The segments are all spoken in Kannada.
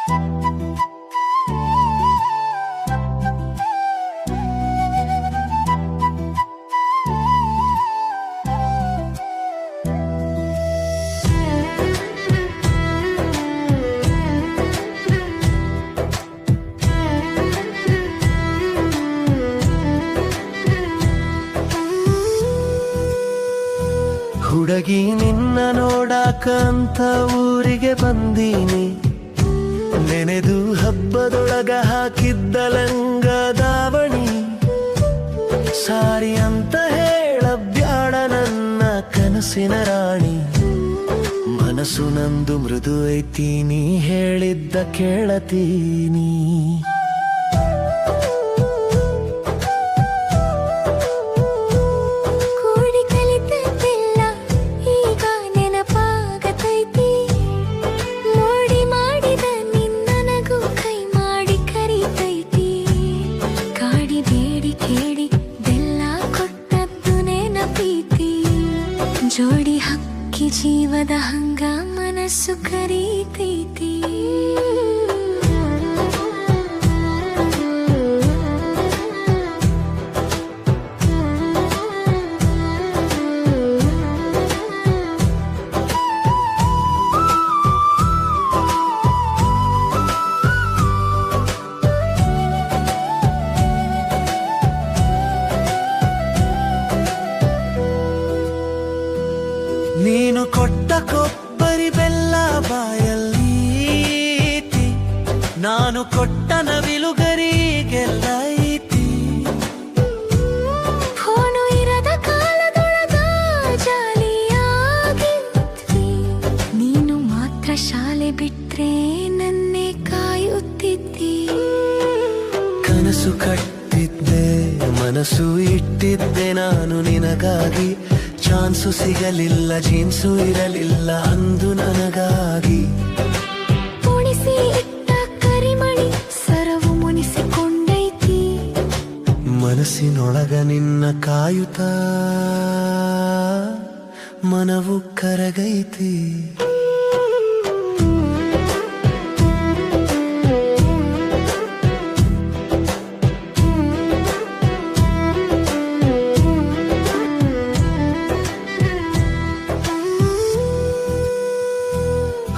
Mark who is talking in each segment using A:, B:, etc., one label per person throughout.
A: ಹುಡುಗಿ ನಿನ್ನ ನೋಡಾಕಂತ ಊರಿಗೆ ಬಂದೀನಿ, ನೆನೆದು ಹಬ್ಬದೊಳಗ ಹಾಕಿದ್ದ ಲಂಗ ದಾವಣಿ ಸಾರಿ ಅಂತ ಹೇಳಬ್ಯಾಡ ನನ್ನ ಕನಸಿನ ರಾಣಿ. ಮನಸ್ಸು ನಂದು ಮೃದು ಐತಿ, ನೀ ಹೇಳಿದ್ದ ಕೇಳತೀನಿ.
B: ಜೋಡಿ ಹಕ್ಕಿ ಜೀವದ ಹಂಗ ಮನಸ್ಸು ಕರೀತೈತಿ.
A: ನೀನು ಕೊಟ್ಟ ಕೊಬ್ಬರಿ ಬೆಲ್ಲ ಬಾಯಲ್ಲೀತಿ, ನಾನು ಕೊಟ್ಟ ನವಿಲುಗರಿಗೆಲ್ಲ ಐತಿ.
B: ಫೋನು ಇರದ ಕಾಲದೊಳಗ ಜಾಲಿಯಾಗಿದ್ವಿ, ನೀನು ಮಾತ್ರ ಶಾಲೆ ಬಿಟ್ರೆ ನನ್ನೇ ಕಾಯುತ್ತಿದ್ದಿ.
A: ಕನಸು ಕಟ್ಟಿದ್ದೆ, ಮನಸ್ಸು ಇಟ್ಟಿದ್ದೆ ನಾನು ನಿನಗಾಗಿ. ಚಾನ್ಸು ಸಿಗಲಿಲ್ಲ, ಜೀನ್ಸು ಇರಲಿಲ್ಲ ಅಂದು ನನಗಾಗಿ.
B: ಉಣಿಸಿ ಇಟ್ಟ ಕರಿಮಣಿ ಸರವು ಮುನಿಸಿಕೊಂಡೈತಿ,
A: ಮನಸ್ಸಿನೊಳಗ ನಿನ್ನ ಕಾಯುತ್ತಾ ಮನವು ಕರಗೈತಿ.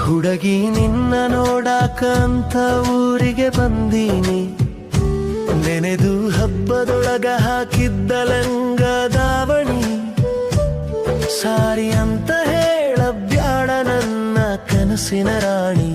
A: ಹುಡುಗಿ ನಿನ್ನ ನೋಡಾಕಂತ ಊರಿಗೆ ಬಂದೀನಿ, ನೆನೆದು ಹಬ್ಬದೊಳಗ ಹಾಕಿದ್ದ ಲಂಗ ದಾವಣಿ ಸಾರಿ ಅಂತ ಹೇಳಬ್ಯಾಡ ನನ್ನ ಕನಸಿನ ರಾಣಿ.